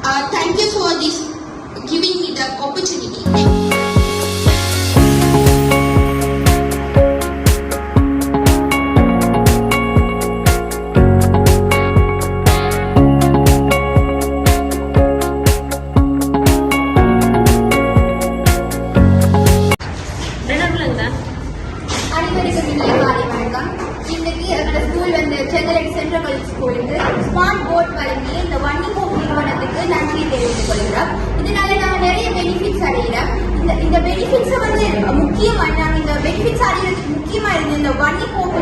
Thank you for this giving me the opportunity. அனைவருக்கும் இனிய காலை வணக்கம். இன்னைக்கு எங்களோட ஸ்கூல் வந்து செங்கலடி சென்ட்ரல் காலேஜ் ஸ்கூலுக்கு ஸ்மார்ட் போர்ட் வழங்கி இந்த வன்னிகோப் நிறுவனத்துக்கு நன்றி தெரிவித்துக் கொள்கிறோம். இதனால நாங்க நிறைய பெனிஃபிட்ஸ் அடைகிறோம். இந்த பெனிஃபிட்ஸ் வந்து முக்கியமா நாங்க இந்த பெனிஃபிட்ஸ் அடைகிறதுக்கு முக்கியமா இருந்து இந்த வன்னிகோப்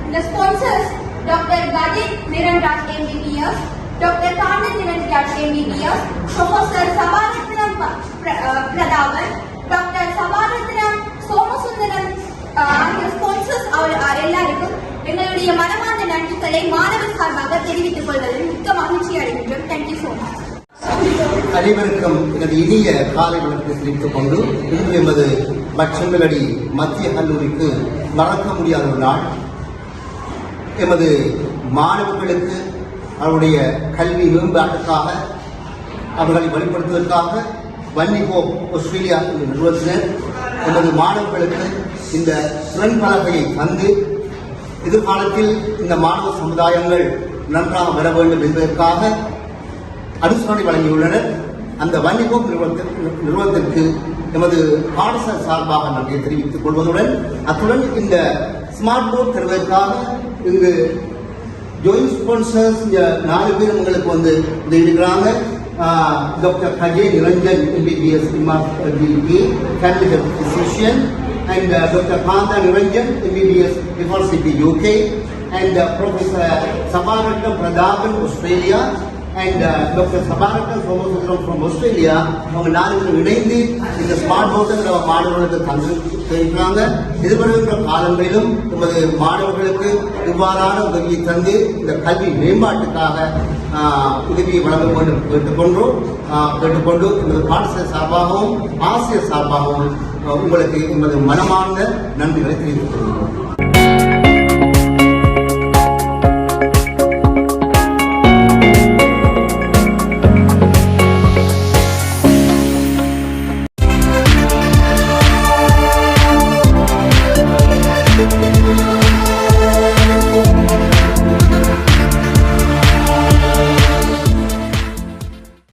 இந்த ஸ்பான்சர்ஸ் டாக்டர் கஜேட் Niranraj MBBS, doctor Kanthan Niranraj MBBS, professor Sabaratnam Prathapan, doctor Sabaratnam Somasundaram sponsors எல்லாருக்கும் எங்களுடைய மனமார்ந்த நன்றிகளை மாணவர் சார்பாக தெரிவித்துக் கொள்வதில் மிக்க மகிழ்ச்சி அடைகின்றோம். Thank you so much. அனைவருக்கும் எனது இனிய காலை வணக்கத்தை தெரிவித்துக் கொண்டு இன்று எமது செங்கலடி மத்திய கல்லூரிக்கு மறக்க முடியாத ஒரு நாள். எமது மாணவர்களுக்கு அவருடைய கல்வி மேம்பாட்டுக்காக அவர்களை வழிபடுத்துவதற்காக வன்னிகோப் ஆஸ்திரேலியா என்ற நிறுவனத்தினர் எமது மாணவர்களுக்கு இந்த திறன் பலகையை தந்து எதிர்காலத்தில் இந்த மாணவ சமுதாயங்கள் நன்றாக வர வேண்டும் என்பதற்காக அனுசரணை வழங்கியுள்ளனர். அந்த வன்னிகோப் நிறுவனத்திற்கு எமது பாடசாலை சார்பாக நன்றியை தெரிவித்துக் கொள்வதுடன் அத்துடன் இந்த ஸ்மார்ட் போர்ட் தருவதற்காக இங்கு ஜாயிண்ட் ஸ்பான்சர்ஸ் 4 பேர் உங்களுக்கு வந்து உதவிடுகிறாங்க. Dr. Kajay Niranjan MBBS, family physician, and Dr. Kanta Niranjan MBBS, FRCP UK, and Professor Sabaratnam Pradhaban, Australia, and Dr. Sabaratnam Somasundram from Australia. அவங்க 4 பேரும் இணைந்து இந்த ஸ்மார்ட் போர்ட்டை மாணவர்களுக்கு தந்திருக்கிறாங்க. எதிர்வருகின்ற காலங்களிலும் நமது மாணவர்களுக்கு இவ்வாறான உதவியை தந்து இந்த கல்வி மேம்பாட்டுக்காக உதவியை வழங்க வேண்டும் கேட்டுக்கொண்டு எமது பாடசாலை சார்பாகவும் ஆசிரியர் சார்பாகவும் உங்களுக்கு எமது மனமார்ந்த நன்றிகளை தெரிவித்துக் கொள்கிறோம்.